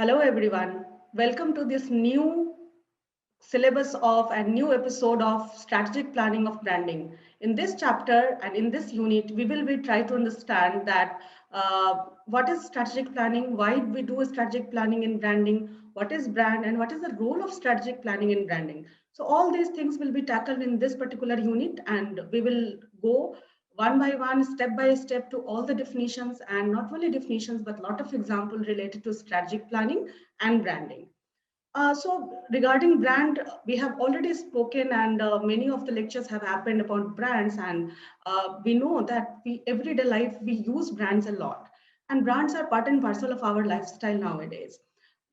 Hello, everyone. Welcome to this new syllabus of and new episode of strategic planning of branding. In this chapter and in this unit, we will be try to understand that what is strategic planning, why we do strategic planning in branding, what is brand, and what is the role of strategic planning in branding. So all these things will be tackled in this particular unit, and we will go one by one, step by step to all the definitions, and not only definitions, but a lot of examples related to strategic planning and branding. So regarding brand, we have already spoken, and many of the lectures have happened about brands. And we know that we everyday life we use brands a lot, and brands are part and parcel of our lifestyle nowadays.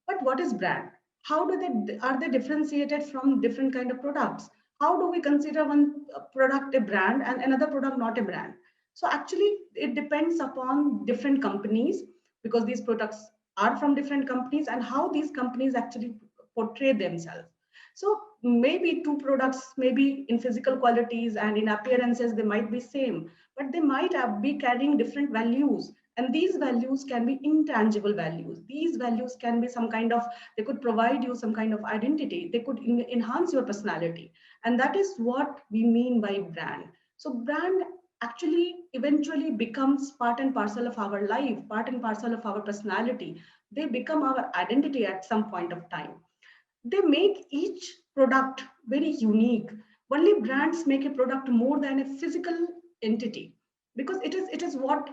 But what is brand? How do they are they differentiated from different kind of products? How do we consider one product a brand and another product not a brand? So actually, it depends upon different companies because these products are from different companies and how these companies actually portray themselves. So maybe two products, maybe in physical qualities and in appearances, they might be same, but they might be carrying different values, and these values can be intangible values. These values can be some kind of, they could provide you some kind of identity, they could enhance your personality, and that is what we mean by brand. So brand actually eventually becomes part and parcel of our life, part and parcel of our personality. They become our identity at some point of time. They make each product very unique. Only brands make a product more than a physical entity, because it is what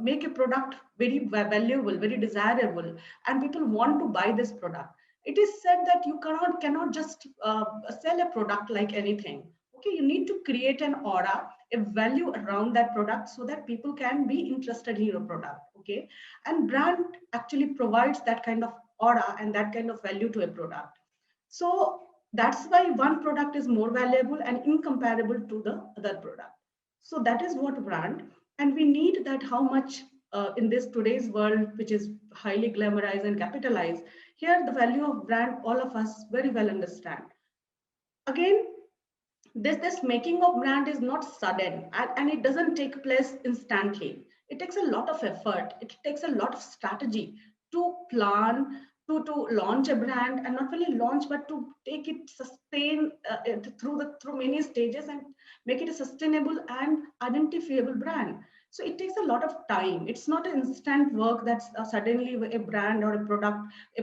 make a product very valuable, very desirable, and people want to buy this product. It is said that you cannot just sell a product like anything. Okay, you need to create an aura, a value around that product so that people can be interested in your product. Okay, and brand actually provides that kind of aura and that kind of value to a product. So that's why one product is more valuable and incomparable to the other product. So that is what brand, and we need that how much in this today's world, which is highly glamorized and capitalized. Here, the value of brand, all of us very well understand. Again, this making of brand is not sudden, and it doesn't take place instantly. It takes a lot of effort, it takes a lot of strategy to plan, to launch a brand, and not only launch but to take it sustain it through many stages and make it a sustainable and identifiable brand. So it takes a lot of time. It's not an instant work that's suddenly a brand or a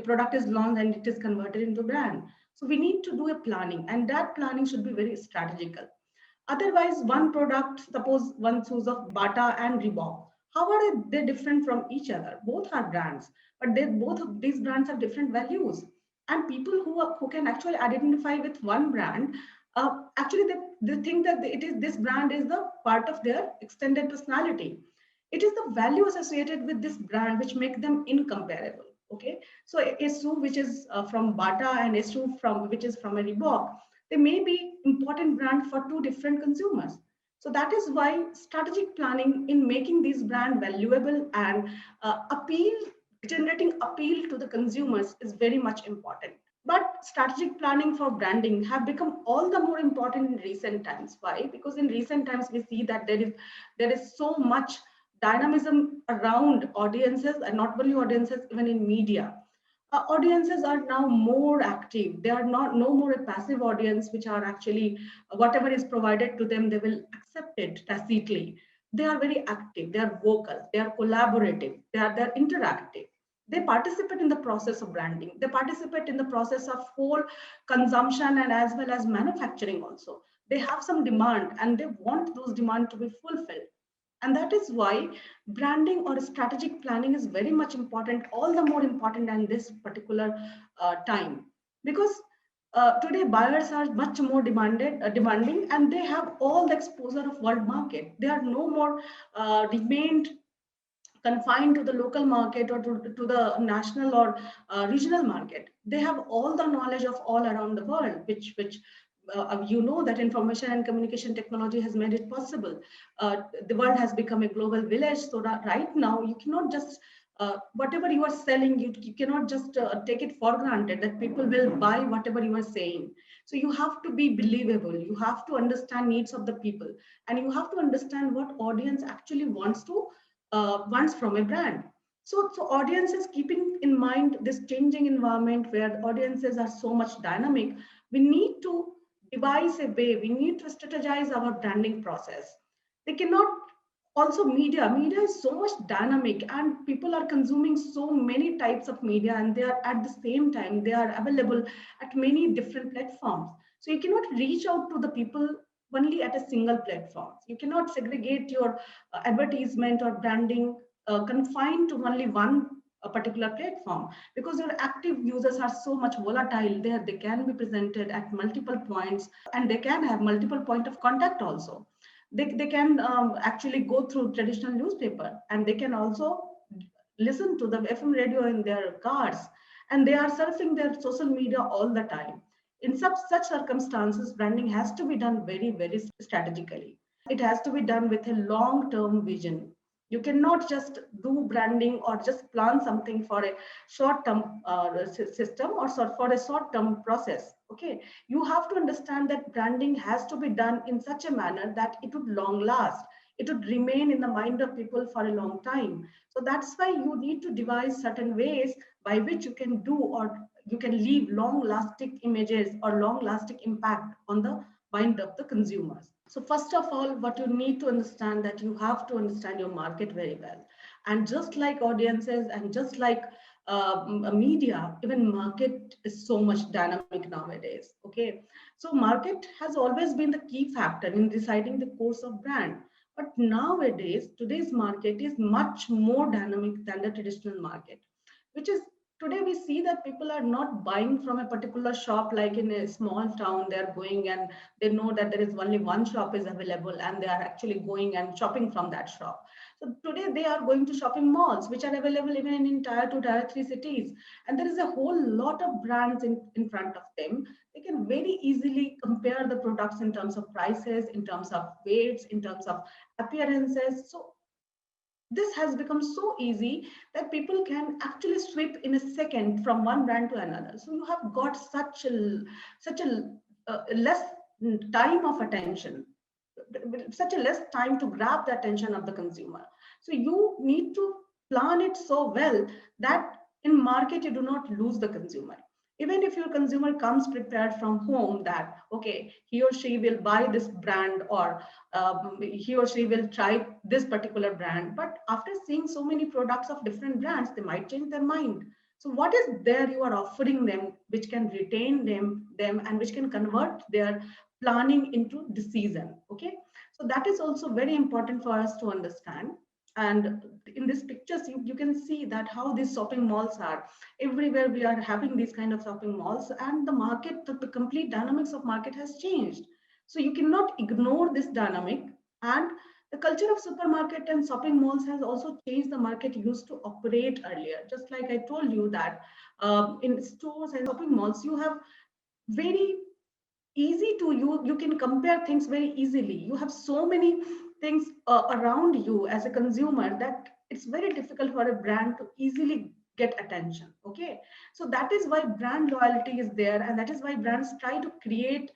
product is launched and it is converted into brand. So we need to do a planning, and that planning should be very strategical. Otherwise, one product, suppose one choose of Bata and Reebok, how are they different from each other? Both are brands, but they both of these brands have different values. And people who can actually identify with one brand, actually they think that it is this brand is the part of their extended personality. It is the value associated with this brand which make them incomparable. Okay, so a shoe which is from Bata and a shoe from which is from a Reebok, they may be important brand for two different consumers. So that is why strategic planning in making these brand valuable and generating appeal to the consumers is very much important. But strategic planning for branding have become all the more important in recent times. Why? Because in recent times we see that there is so much dynamism around audiences, and not only audiences, even in media. Audiences are now more active. They are not no more a passive audience, which are actually whatever is provided to them, they will accept it tacitly. They are very active. They are vocal. They are collaborative. They're interactive. They participate in the process of branding. They participate in the process of whole consumption and as well as manufacturing also. They have some demand and they want those demand to be fulfilled. And that is why branding or strategic planning is very much important, all the more important than this particular time. Because today buyers are much more demanding, and they have all the exposure of world market. They are no more remained confined to the local market or to the national or regional market. They have all the knowledge of all around the world, which you know that information and communication technology has made it possible. The world has become a global village, so that right now you cannot just whatever you are selling, you cannot just take it for granted that people will buy whatever you are saying. So you have to be believable, you have to understand needs of the people, and you have to understand what audience actually wants from a brand. So audiences, keeping in mind this changing environment where the audiences are so much dynamic, we need to devise a way, we need to strategize our branding process. They cannot, also media is so much dynamic and people are consuming so many types of media, and they are at the same time, they are available at many different platforms. So you cannot reach out to the people only at a single platform. You cannot segregate your advertisement or branding confined to only one particular platform, because your active users are so much volatile there. They can be presented at multiple points, and they can have multiple point of contact also. They can actually go through traditional newspaper, and they can also listen to the FM radio in their cars, and they are surfing their social media all the time. In such circumstances, branding has to be done very, very strategically. It has to be done with a long term vision. You cannot just do branding or just plan something for a short term system, or for a short term process. Okay, you have to understand that branding has to be done in such a manner that it would long last, it would remain in the mind of people for a long time. So that's why you need to devise certain ways by which you can do, or you can leave long lasting images or long lasting impact on the mind of the consumers. So first of all, what you need to understand, that you have to understand your market very well. And just like audiences, and just like media, even market is so much dynamic nowadays. Okay, so market has always been the key factor in deciding the course of brand. But nowadays, today's market is much more dynamic than the traditional market, which is, today we see that people are not buying from a particular shop like in a small town. They're going and they know that there is only one shop is available, and they are actually going and shopping from that shop. So today they are going to shopping malls, which are available even in tier 2, tier 3 cities. And there is a whole lot of brands in front of them. They can very easily compare the products in terms of prices, in terms of weights, in terms of appearances. So this has become so easy that people can actually sweep in a second from one brand to another. So you have got such a less time of attention, such a less time to grab the attention of the consumer. So you need to plan it so well that in market you do not lose the consumer. Even if your consumer comes prepared from home that okay, he or she will buy this brand, or he or she will try this particular brand, but after seeing so many products of different brands, they might change their mind. So what is there you are offering them which can retain them and which can convert their planning into decision? Okay, so that is also very important for us to understand. And in these pictures, you can see that how these shopping malls are everywhere. We are having these kind of shopping malls, and the market, the complete dynamics of market has changed. So you cannot ignore this dynamic. And the culture of supermarket and shopping malls has also changed the market used to operate earlier. Just like I told you that in stores and shopping malls, you have very easy to, you can compare things very easily. You have so many things around you as a consumer that it's very difficult for a brand to easily get attention. Okay, so that is why brand loyalty is there, and that is why brands try to create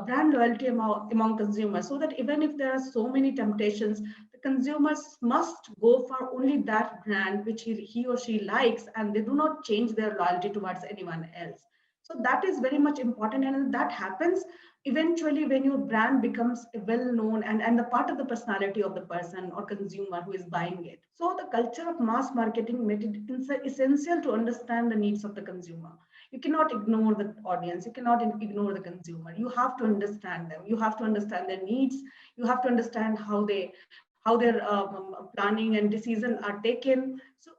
brand loyalty among consumers, so that even if there are so many temptations, the consumers must go for only that brand which he or she likes, and they do not change their loyalty towards anyone else. So that is very much important, and that happens eventually when your brand becomes well known, and the part of the personality of the person or consumer who is buying it. So the culture of mass marketing made it essential to understand the needs of the consumer. You cannot ignore the audience, you cannot ignore the consumer. You have to understand them, you have to understand their needs, you have to understand how their planning and decision are taken. So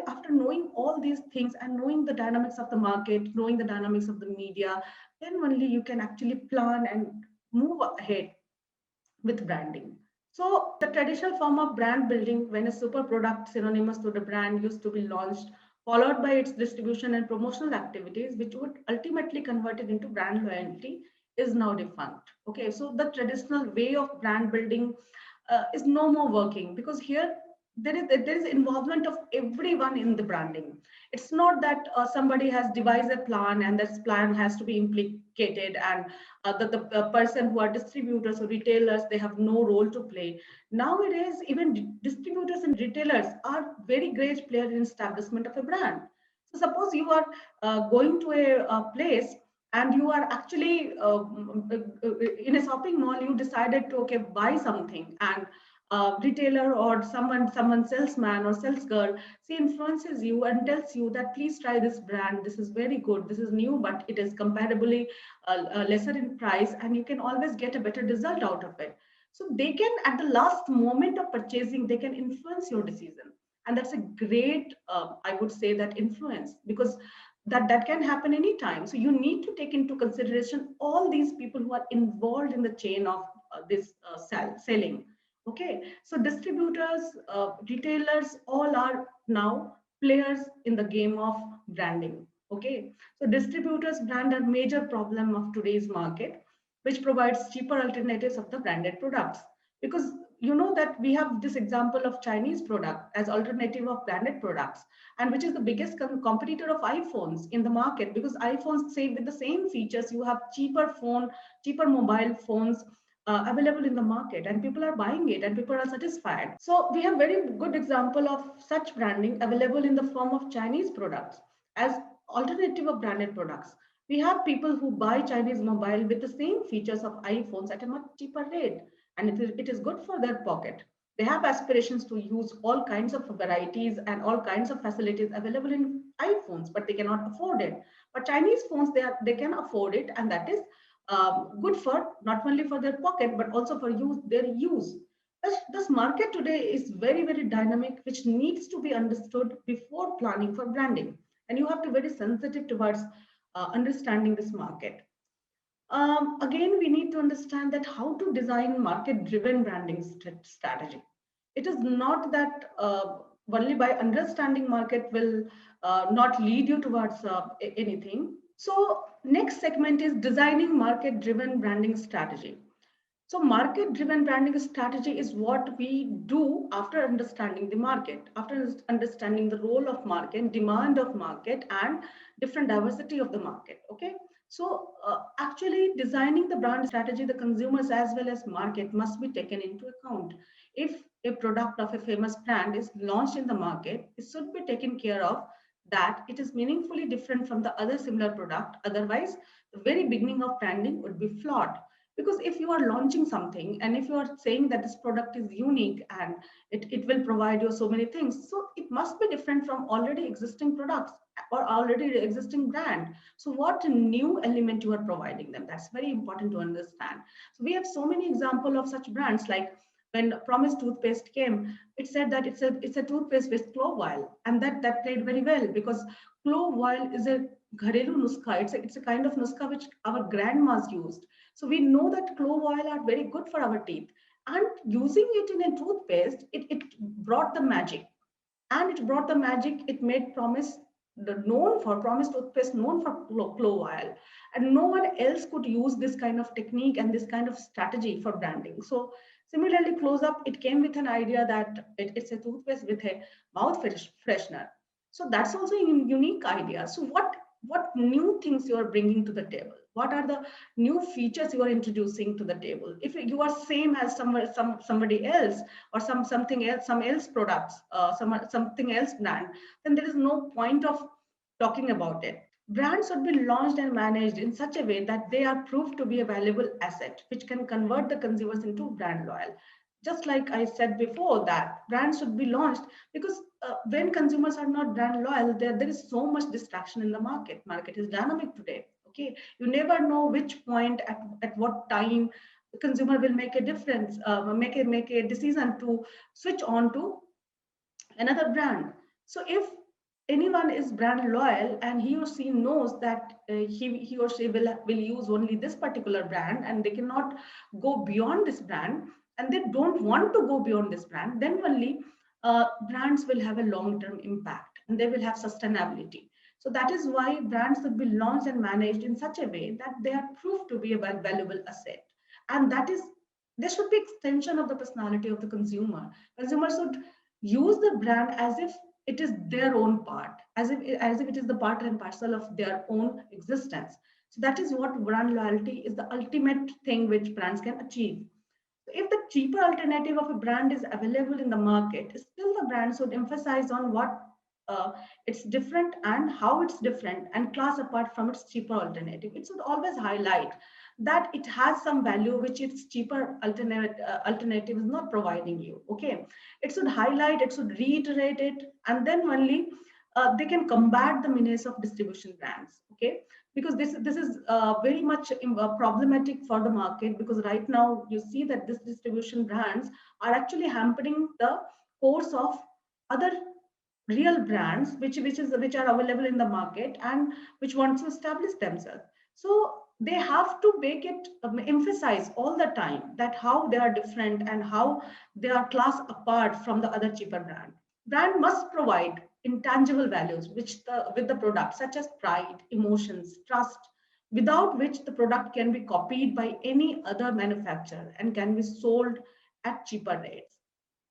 after knowing all these things and knowing the dynamics of the market, knowing the dynamics of the media, then only you can actually plan and move ahead with branding. So the traditional form of brand building, when a super product synonymous to the brand used to be launched, followed by its distribution and promotional activities, which would ultimately convert it into brand loyalty, is now defunct. Okay, so the traditional way of brand building is no more working, because here there is involvement of everyone in the branding. It's not that somebody has devised a plan and this plan has to be implicated, and the person who are distributors or retailers, they have no role to play. Nowadays, even distributors and retailers are very great players in establishment of a brand. So suppose you are going to a place and you are actually in a shopping mall, you decided to okay buy something, and retailer or someone salesman or sales girl, she influences you and tells you that please try this brand, this is very good, this is new, but it is comparably lesser in price, and you can always get a better result out of it. So they can, at the last moment of purchasing, they can influence your decision. And that's a great I would say that influence, because that can happen anytime. So you need to take into consideration all these people who are involved in the chain of this selling. Okay, so distributors, retailers, all are now players in the game of branding. Okay, so distributors brand are major problem of today's market, which provides cheaper alternatives of the branded products. Because you know that we have this example of Chinese product as alternative of branded products, and which is the biggest competitor of iPhones in the market, because iPhones say with the same features you have cheaper mobile phones available in the market, and people are buying it and people are satisfied. So we have very good example of such branding available in the form of Chinese products as alternative of branded products. We have people who buy Chinese mobile with the same features of iPhones at a much cheaper rate, and it is good for their pocket. They have aspirations to use all kinds of varieties and all kinds of facilities available in iPhones, but they cannot afford it. But Chinese phones, they can afford it, and that is good for not only for their pocket but also for their use. This market today is very, very dynamic, which needs to be understood before planning for branding, and you have to be very sensitive towards understanding this market. Again, we need to understand that how to design market-driven branding strategy. It is not that only by understanding market will not lead you towards anything. So next segment is designing market-driven branding strategy. So market-driven branding strategy is what we do after understanding the market, after understanding the role of market, demand of market, and different diversity of the market. Okay. So actually designing the brand strategy, the consumers as well as market must be taken into account. If a product of a famous brand is launched in the market, it should be taken care of that it is meaningfully different from the other similar product. Otherwise, the very beginning of branding would be flawed. Because if you are launching something and if you are saying that this product is unique and it will provide you so many things, so it must be different from already existing products or already existing brand. So what new element you are providing them, that's very important to understand. So we have so many examples of such brands, like when Promise toothpaste came, it said that it's a toothpaste with clove oil, and that played very well, because clove oil is a gharelu nuska. It's a kind of nuska which our grandmas used. So we know that clove oil are very good for our teeth. And using it in a toothpaste, it brought the magic. And it brought the magic. It made Promise toothpaste known for clove oil. And no one else could use this kind of technique and this kind of strategy for branding. So similarly, Close Up, it came with an idea that it's a toothpaste with a mouth freshener. So that's also a unique idea. So what new things you are bringing to the table? What are the new features you are introducing to the table? If you are same as somebody else, or something else, some else products, something else brand, then there is no point of talking about it. Brands should be launched and managed in such a way that they are proved to be a valuable asset, which can convert the consumers into brand loyal. Just like I said before, that brands should be launched, because when consumers are not brand loyal, there is so much distraction in the market. Market is dynamic today. Okay, you never know which point at what time the consumer will make a difference, make a decision to switch on to another brand. So if anyone is brand loyal and he or she knows that he or she will use only this particular brand and they cannot go beyond this brand, and they don't want to go beyond this brand, then only brands will have a long-term impact and they will have sustainability. So that is why brands should be launched and managed in such a way that they are proved to be a valuable asset. And that is, there should be extension of the personality of the consumer. Consumers should use the brand as if it is their own part, as if it is the part and parcel of their own existence. So that is what brand loyalty is, the ultimate thing which brands can achieve. If the cheaper alternative of a brand is available in the market, still the brand should emphasize on what it's different and how it's different and class apart from its cheaper alternative. It should always highlight that it has some value which its cheaper alternative is not providing you. Okay, it should highlight, it should reiterate it, and then only they can combat the menace of distribution brands. Okay, because this is very much problematic for the market, because right now you see that this distribution brands are actually hampering the course of other real brands which are available in the market and which want to establish themselves. So they have to make it emphasize all the time that how they are different and how they are class apart from the other cheaper brand must provide intangible values which with the product, such as pride, emotions, trust, without which the product can be copied by any other manufacturer and can be sold at cheaper rates.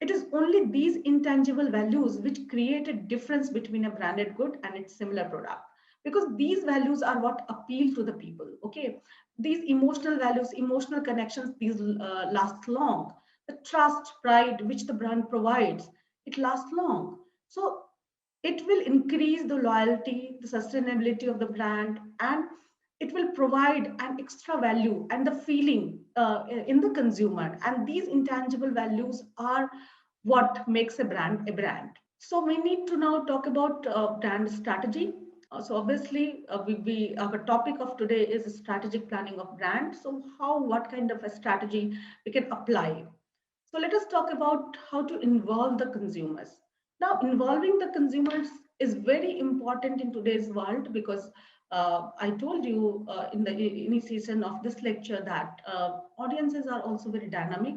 It is only these intangible values which create a difference between a branded good and its similar product, because these values are what appeal to the people. Okay, these emotional values, emotional connections, these last long. The trust, pride which the brand provides, it lasts long. So it will increase the loyalty, the sustainability of the brand, and it will provide an extra value and the feeling in the consumer. And these intangible values are what makes a brand a brand. So we need to now talk about brand strategy. So obviously, our topic of today is strategic planning of brand. So what kind of a strategy we can apply? So let us talk about how to involve the consumers. Now, involving the consumers is very important in today's world, because I told you in the initiation of this lecture that audiences are also very dynamic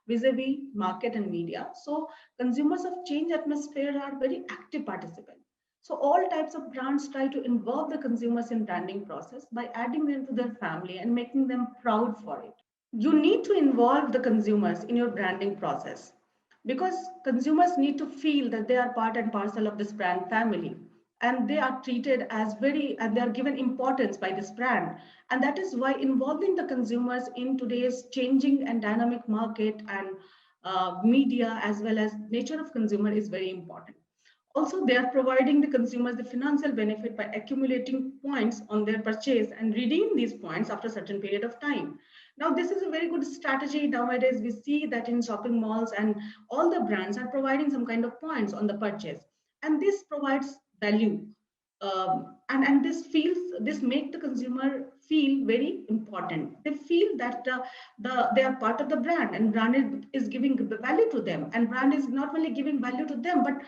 vis-a-vis market and media. So consumers of change atmosphere are very active participants. So all types of brands try to involve the consumers in branding process by adding them to their family and making them proud for it. You need to involve the consumers in your branding process, because consumers need to feel that they are part and parcel of this brand family, and they are treated as very, and they are given importance by this brand. And that is why involving the consumers in today's changing and dynamic market and media, as well as nature of consumer, is very important. Also, they are providing the consumers the financial benefit by accumulating points on their purchase and redeem these points after a certain period of time. Now, this is a very good strategy. Nowadays, we see that in shopping malls and all the brands are providing some kind of points on the purchase. And this provides value. And this make the consumer feel very important. They feel that they are part of the brand, and is giving the value to them. And brand is not only giving value to them, but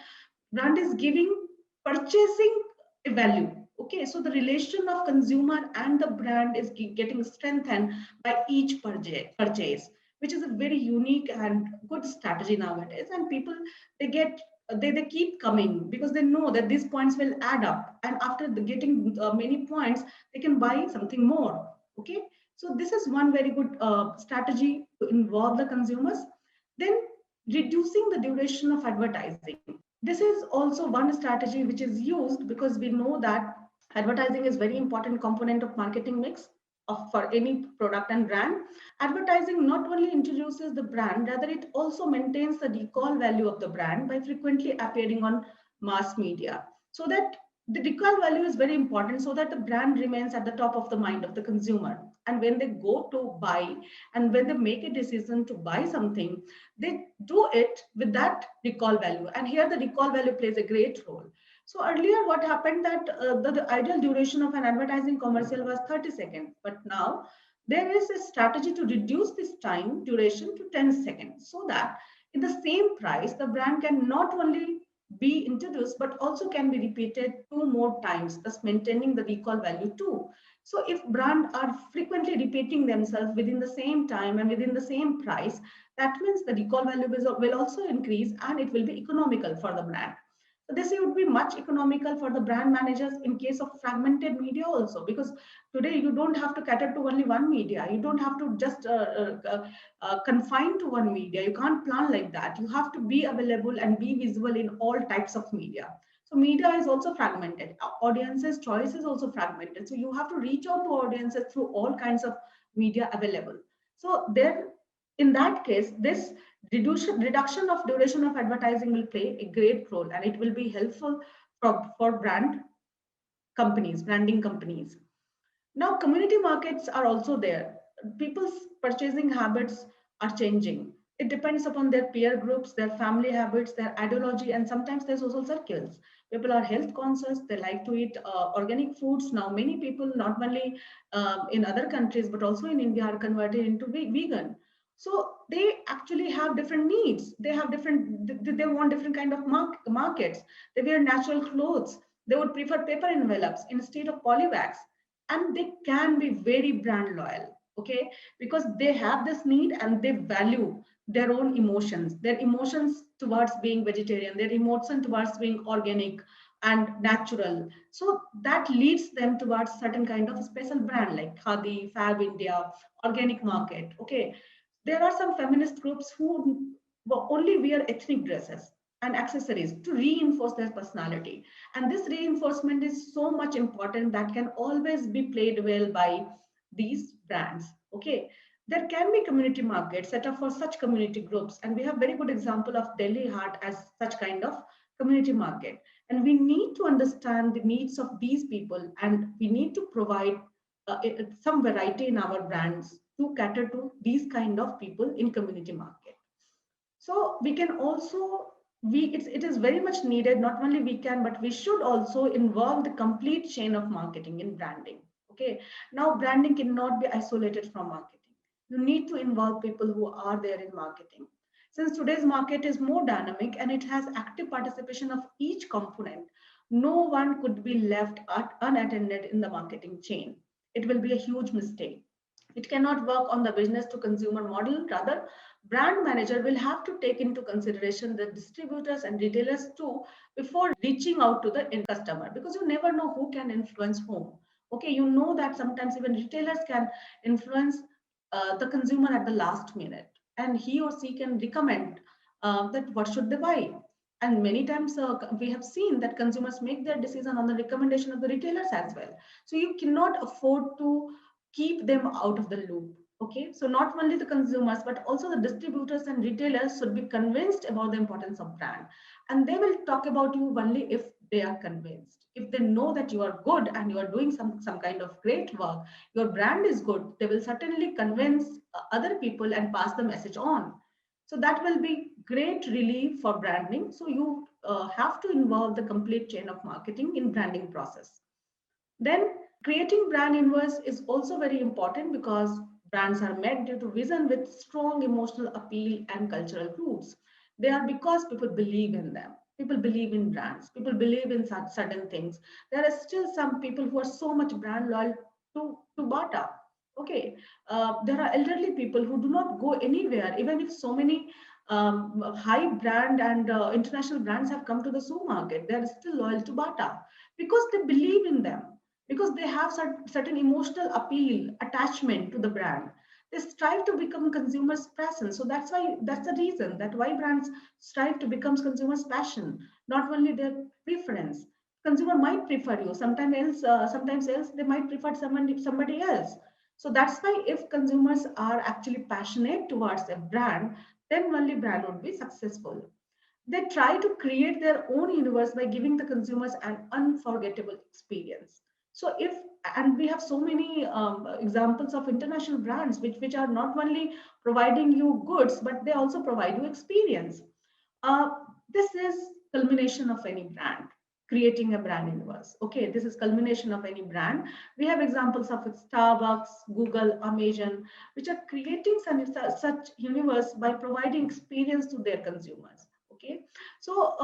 brand is giving purchasing a value. Okay, so the relation of consumer and the brand is getting strengthened by each purchase, which is a very unique and good strategy nowadays. And people, they get they keep coming because they know that these points will add up, and after getting many points, they can buy something more. Okay, so this is one very good strategy to involve the consumers. Then, reducing the duration of advertising. This is also one strategy which is used, because we know that advertising is very important component of marketing mix for any product and brand. Advertising not only introduces the brand, rather it also maintains the recall value of the brand by frequently appearing on mass media. So that the recall value is very important, so that the brand remains at the top of the mind of the consumer. And when they go to buy, and when they make a decision to buy something, they do it with that recall value. And here the recall value plays a great role. So earlier what happened that the ideal duration of an advertising commercial was 30 seconds, but now there is a strategy to reduce this time duration to 10 seconds, so that in the same price, the brand can not only be introduced, but also can be repeated 2 more times, thus maintaining the recall value too. So if brands are frequently repeating themselves within the same time and within the same price, that means the recall value will also increase, and it will be economical for the brand. So this would be much economical for the brand managers in case of fragmented media also, because today you don't have to cater to only one media. You don't have to just confine to one media. You can't plan like that. You have to be available and be visible in all types of media. So media is also fragmented. Audiences choice is also fragmented. So you have to reach out to audiences through all kinds of media available. So there, in that case, this reduction of duration of advertising will play a great role, and it will be helpful for branding companies. Now, community markets are also there. People's purchasing habits are changing. It depends upon their peer groups, their family habits, their ideology, and sometimes their social circles. People are health conscious. They like to eat organic foods. Now, many people, not only in other countries, but also in India, are converted into vegan. So they actually have different needs. They have different, they want different kind of markets. They wear natural clothes. They would prefer paper envelopes instead of polybags, and they can be very brand loyal, okay, because they have this need and they value their own emotions, their emotions towards being vegetarian, their emotion towards being organic and natural. So that leads them towards certain kind of special brand like Khadi, Fab India, organic market, okay. There are some feminist groups who only wear ethnic dresses and accessories to reinforce their personality, and this reinforcement is so much important that can always be played well by these brands, okay. There can be community markets set up for such community groups, and we have very good example of Delhi Heart as such kind of community market. And we need to understand the needs of these people, and we need to provide some variety in our brands to cater to these kind of people in community market. So we can also, it is very much needed. Not only we can, but we should also involve the complete chain of marketing in branding. Okay. Now branding cannot be isolated from marketing. You need to involve people who are there in marketing. Since today's market is more dynamic and it has active participation of each component, no one could be left unattended in the marketing chain. It will be a huge mistake. It cannot work on the business to consumer model. Rather, brand manager will have to take into consideration the distributors and retailers too before reaching out to the end customer, because you never know who can influence whom. Okay, you know that sometimes even retailers can influence the consumer at the last minute, and he or she can recommend that what should they buy. And many times we have seen that consumers make their decision on the recommendation of the retailers as well. So you cannot afford to keep them out of the loop. Okay, so not only the consumers, but also the distributors and retailers should be convinced about the importance of brand. And they will talk about you only if they are convinced. If they know that you are good and you are doing some kind of great work, your brand is good, they will certainly convince other people and pass the message on. So that will be great relief for branding. So you have to involve the complete chain of marketing in branding process. Then creating brand inverse is also very important because brands are made due to vision with strong emotional appeal and cultural roots. They are because people believe in them. People believe in brands. People believe in such certain things. There are still some people who are so much brand loyal to Bata. Okay, there are elderly people who do not go anywhere, even if so many high brand and international brands have come to the supermarket. They are still loyal to Bata because they believe in them, because they have certain emotional appeal, attachment to the brand. They strive to become consumers' passion. So that's the reason that why brands strive to become consumers' passion, not only their preference. Consumer might prefer you, sometimes else they might prefer somebody else. So that's why if consumers are actually passionate towards a brand, then only brand would be successful. They try to create their own universe by giving the consumers an unforgettable experience. So if, and we have so many examples of international brands which are not only providing you goods, but they also provide you experience. uh, this is culmination of any brand, creating a brand universe. Okay, this is culmination of any brand. We have examples of Starbucks, Google, Amazon, which are creating such universe by providing experience to their consumers. Okay, so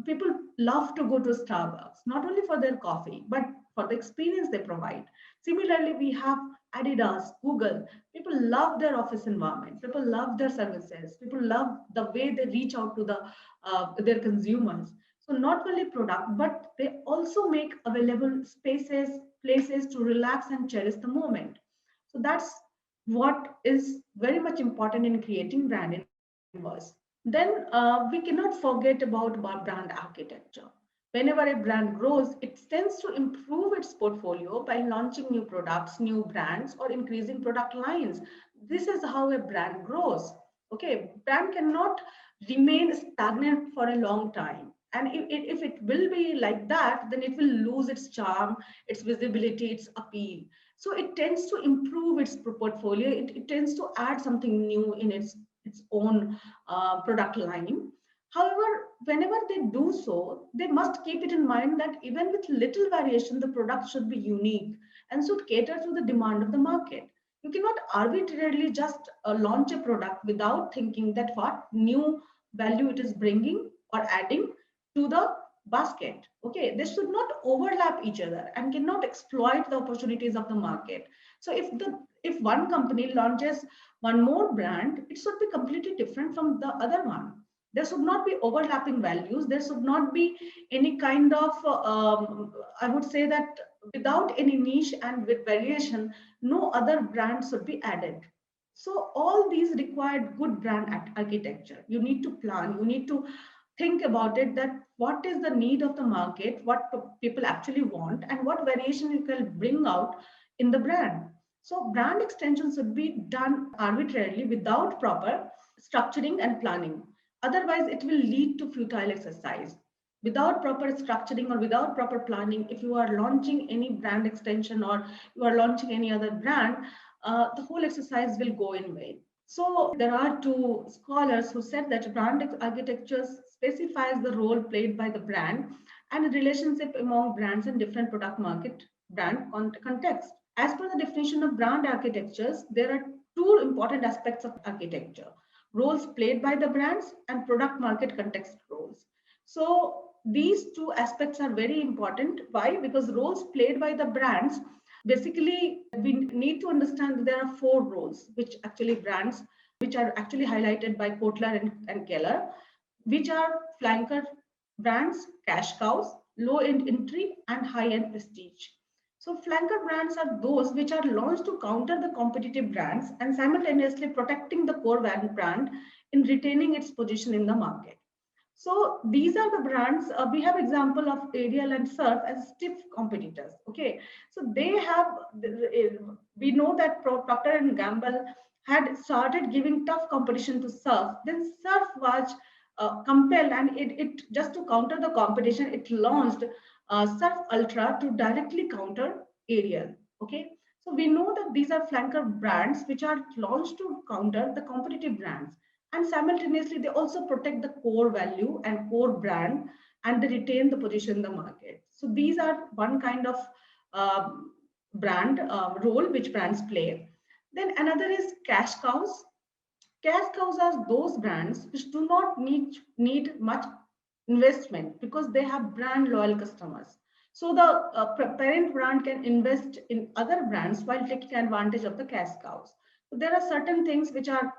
people love to go to Starbucks not only for their coffee but for the experience they provide. Similarly, we have Adidas, Google. People love their office environment. People love their services. People love the way they reach out to their consumers. So not only product, but they also make available spaces, places to relax and cherish the moment. So that's what is very much important in creating brand inverse. Then we cannot forget about brand architecture. Whenever a brand grows, it tends to improve its portfolio by launching new products, new brands, or increasing product lines. This is how a brand grows. Okay, brand cannot remain stagnant for a long time. And if it will be like that, then it will lose its charm, its visibility, its appeal. So it tends to improve its portfolio. It tends to add something new in its own product line. However, whenever they do so, they must keep it in mind that even with little variation, the product should be unique and should cater to the demand of the market. You cannot arbitrarily just launch a product without thinking that what new value it is bringing or adding to the basket. Okay, they should not overlap each other and cannot exploit the opportunities of the market. So if one company launches one more brand, it should be completely different from the other one. There should not be overlapping values. There should not be any kind of I would say that without any niche and with variation, no other brand should be added. So all these required good brand architecture. You need to plan, you need to think about it, that what is the need of the market, what people actually want, and what variation you can bring out in the brand. So brand extensions should be done arbitrarily without proper structuring and planning. Otherwise, it will lead to futile exercise. Without proper structuring or without proper planning, if you are launching any brand extension or you are launching any other brand, the whole exercise will go in vain. So there are two scholars who said that brand architecture specifies the role played by the brand and the relationship among brands in different product market brand context. As per the definition of brand architectures, there are two important aspects of architecture: roles played by the brands and product market context roles. So these two aspects are very important. Why? Because roles played by the brands, basically we need to understand that there are four roles which actually brands, which are actually highlighted by Kotler and Keller, which are flanker brands, cash cows, low end entry, and high end prestige. So flanker brands are those which are launched to counter the competitive brands and simultaneously protecting the core brand in retaining its position in the market. So these are the brands. We have example of Ariel and Surf as stiff competitors. Okay, so they have. We know that Procter and Gamble had started giving tough competition to Surf. Then Surf was compelled, and it just to counter the competition, it launched Surf Ultra to directly counter Ariel. Okay, so we know that these are flanker brands which are launched to counter the competitive brands, and simultaneously they also protect the core value and core brand, and they retain the position in the market. So these are one kind of brand role which brands play. Then another is cash cows. Cash cows are those brands which do not need much investment because they have brand loyal customers. So the parent brand can invest in other brands while taking advantage of the cash cows. So there are certain things which are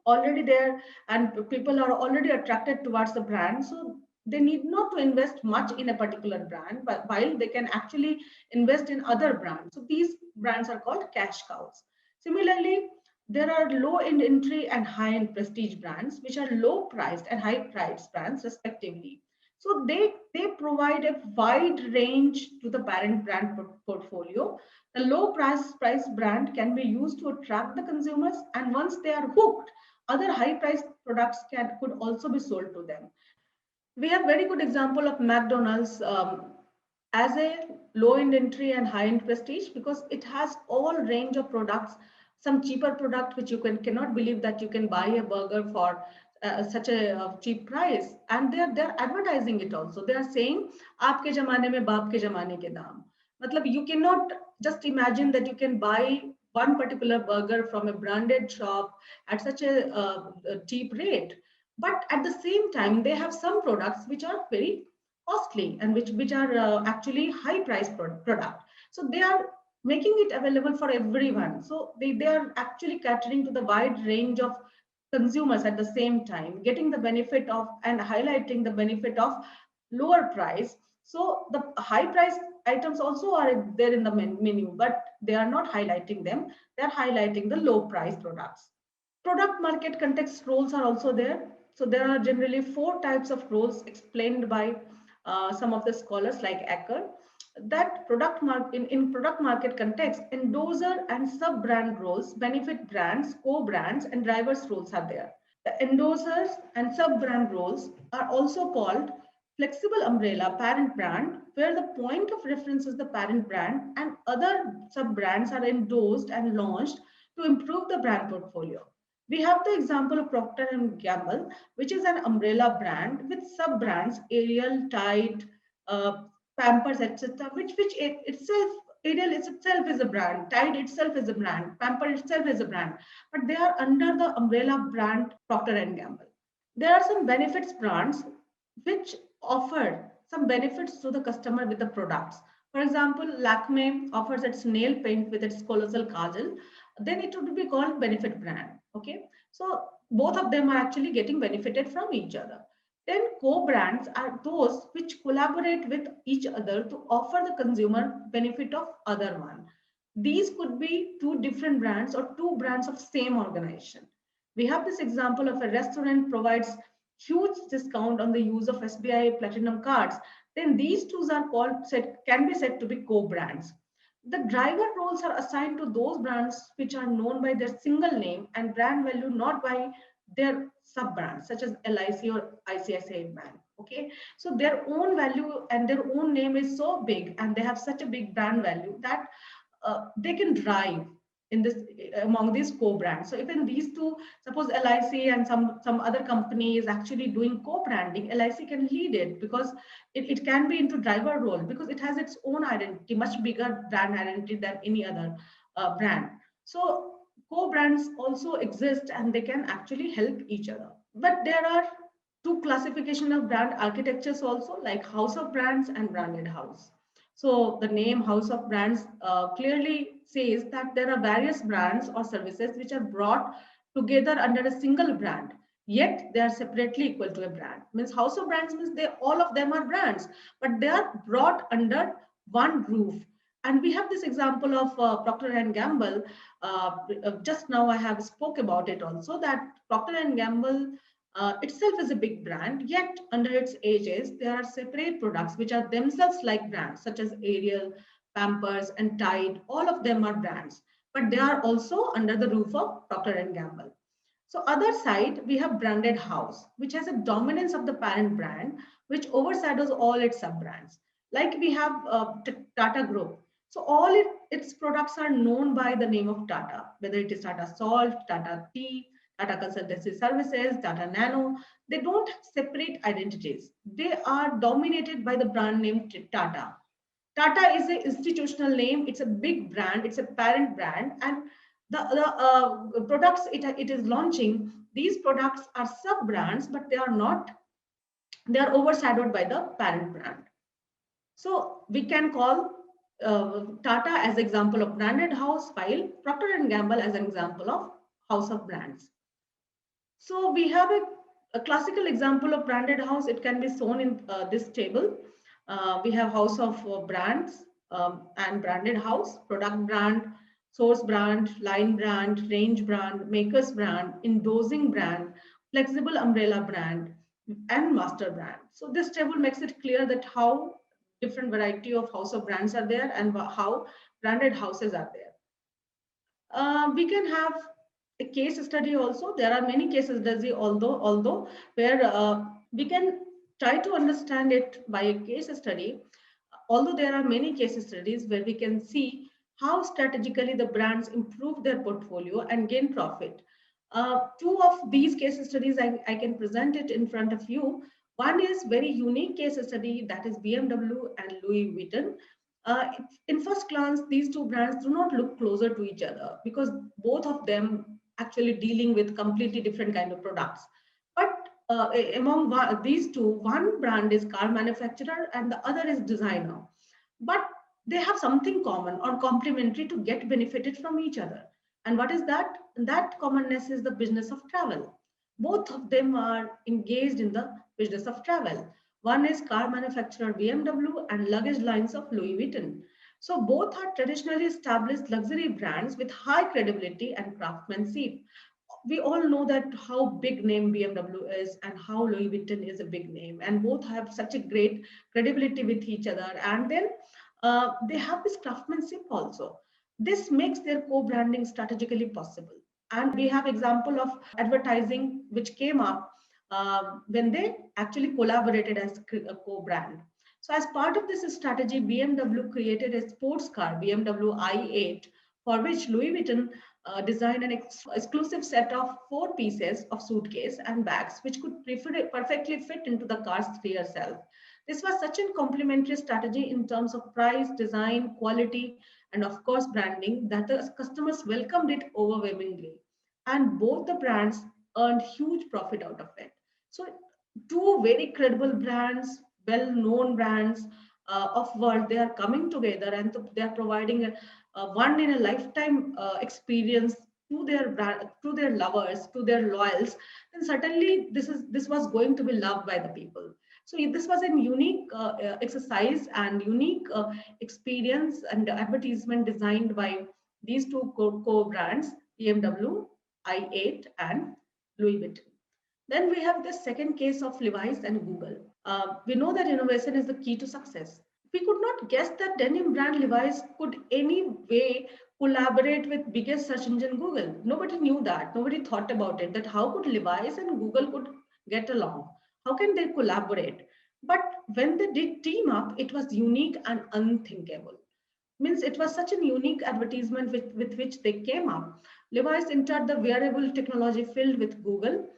already there and people are already attracted towards the brand, so they need not to invest much in a particular brand, but while they can actually invest in other brands. So these brands are called cash cows. Similarly, there are low end entry and high end prestige brands which are low priced and high priced brands respectively. So they provide a wide range to the parent brand portfolio. The low price brand can be used to attract the consumers, and once they are hooked, other high priced products could also be sold to them. We have very good example of McDonald's as a low end entry and high end prestige because it has all range of products, some cheaper product which you cannot believe that you can buy a burger for such a cheap price, and they're advertising it also. They are saying aapke zamane mein baap ke zamane ke daam. Matlab, you cannot just imagine that you can buy one particular burger from a branded shop at such a cheap rate, but at the same time they have some products which are very costly and which are actually high price product. So they are making it available for everyone. So they are actually catering to the wide range of consumers at the same time, getting the benefit of and highlighting the benefit of lower price. So the high price items also are there in the menu, but they are not highlighting them. They are highlighting the low price products. Product market context roles are also there. So there are generally four types of roles explained by some of the scholars like Acker. That in product market context, endorser and sub-brand roles, benefit brands, co-brands, and drivers roles are there. The endorsers and sub-brand roles are also called flexible umbrella parent brand, where the point of reference is the parent brand and other sub-brands are endorsed and launched to improve the brand portfolio. We have the example of Procter & Gamble, which is an umbrella brand with sub-brands Ariel, Tide, uh, Pampers, etc., which itself, Ariel itself is a brand, Tide itself is a brand, Pampers itself is a brand, but they are under the umbrella brand Procter & Gamble. There are some benefits brands which offer some benefits to the customer with the products. For example, Lakme offers its nail paint with its colossal kajal. Then it would be called benefit brand. Okay, so both of them are actually getting benefited from each other. Then co-brands are those which collaborate with each other to offer the consumer benefit of other one. These could be two different brands or two brands of same organization. We have this example of a restaurant provides huge discount on the use of SBI Platinum cards. Then these two are can be said to be co-brands. The driver roles are assigned to those brands which are known by their single name and brand value, not by their sub brands such as LIC or ICICI Bank. Okay, so their own value and their own name is so big and they have such a big brand value that they can drive in this among these co-brands. So even these two, suppose LIC and some other company is actually doing co-branding, LIC can lead it because it can be into driver role because it has its own identity, much bigger brand identity than any other brand. So co-brands also exist and they can actually help each other. But there are two classification of brand architectures also, like house of brands and branded house. So the name House of Brands clearly says that there are various brands or services which are brought together under a single brand, yet they are separately equal to a brand. Means House of Brands means they all of them are brands, but they are brought under one roof. And we have this example of Procter and Gamble. Just now I have spoke about it also, that Procter and Gamble itself is a big brand, yet under its aegis, there are separate products which are themselves like brands, such as Ariel, Pampers, and Tide. All of them are brands, but they are also under the roof of Procter and Gamble. So other side, we have branded house, which has a dominance of the parent brand, which overshadows all its sub-brands. Like we have Tata Group. So all its products are known by the name of Tata, whether it is Tata Salt, Tata Tea, Tata Consultancy Services, Tata Nano. They don't have separate identities. They are dominated by the brand name Tata. Tata is an institutional name. It's a big brand. It's a parent brand, and the products it is launching. These products are sub brands, but they are not. They are overshadowed by the parent brand. So we can call Tata as example of branded house, while Procter and Gamble as an example of house of brands. So we have a classical example of branded house. It can be shown in this table. We have house of brands and branded house, product brand, source brand, line brand, range brand, makers brand, endorsing brand, flexible umbrella brand, and master brand. So this table makes it clear that how different variety of house of brands are there and how branded houses are there. We can have a case study also. There are many cases studies, although where we can try to understand it by a case study. Although there are many case studies where we can see how strategically the brands improve their portfolio and gain profit. Two of these case studies I can present it in front of you. One is very unique case study, that is BMW and Louis Vuitton. In first glance, these two brands do not look closer to each other because both of them actually dealing with completely different kind of products. But among these two, one brand is car manufacturer and the other is designer. But they have something common or complementary to get benefited from each other. And what is that? That commonness is the business of travel. Both of them are engaged in the business of travel. One is car manufacturer BMW and luggage lines of Louis Vuitton. So both are traditionally established luxury brands with high credibility and craftsmanship. We all know that how big name BMW is and how Louis Vuitton is a big name, and both have such a great credibility with each other. And then they have this craftsmanship also. This makes their co-branding strategically possible. And we have example of advertising which came up when they actually collaborated as a co-brand. So as part of this strategy, BMW created a sports car, BMW i8, for which Louis Vuitton designed an exclusive set of 4 pieces of suitcase and bags, which could perfectly fit into the car's rear self. This was such a complementary strategy in terms of price, design, quality, and of course branding that the customers welcomed it overwhelmingly. And both the brands earned huge profit out of it. So two very credible brands, well-known brands of world, they are coming together and they are providing a one in a lifetime experience to their brand, to their lovers, to their loyals. Then certainly this was going to be loved by the people. So this was a unique exercise and unique experience and advertisement designed by these two co-brands, BMW i8 and Louis Vuitton. Then we have the second case of Levi's and Google. We know that innovation is the key to success. We could not guess that denim brand Levi's could any way collaborate with biggest search engine Google. Nobody knew that. Nobody thought about it. That how could Levi's and Google could get along? How can they collaborate? But when they did team up, it was unique and unthinkable. Means it was such a unique advertisement with which they came up. Levi's entered the wearable technology field with Google.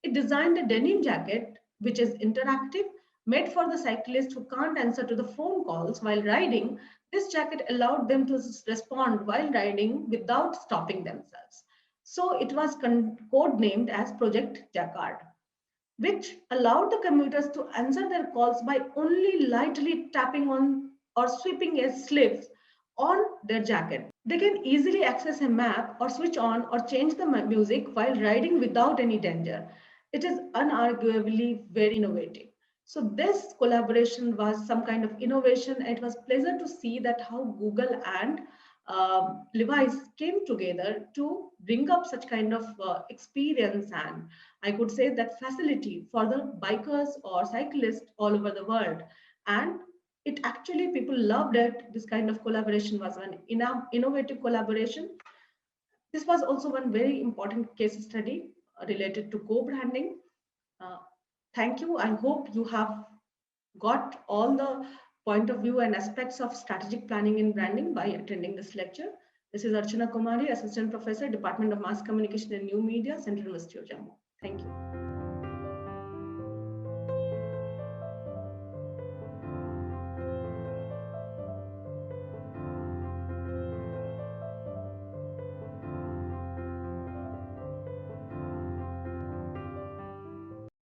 It designed a denim jacket, which is interactive, made for the cyclist who can't answer to the phone calls while riding. This jacket allowed them to respond while riding without stopping themselves. So it was code-named as Project Jacquard, which allowed the commuters to answer their calls by only lightly tapping on or sweeping a sleeve on their jacket. They can easily access a map or switch on or change the music while riding without any danger. It is unarguably very innovative. So this collaboration was some kind of innovation. It was pleasure to see that how Google and Levi's came together to bring up such kind of experience, and I could say that facility for the bikers or cyclists all over the world. And it actually people loved it. This kind of collaboration was an innovative collaboration. This was also one very important case study related to co-branding. Uh, Thank you. I hope you have got all the point of view and aspects of strategic planning in branding by attending this lecture. This is Archana Kumari, Assistant Professor, Department of Mass Communication and New Media, Central University of Jammu. Thank you.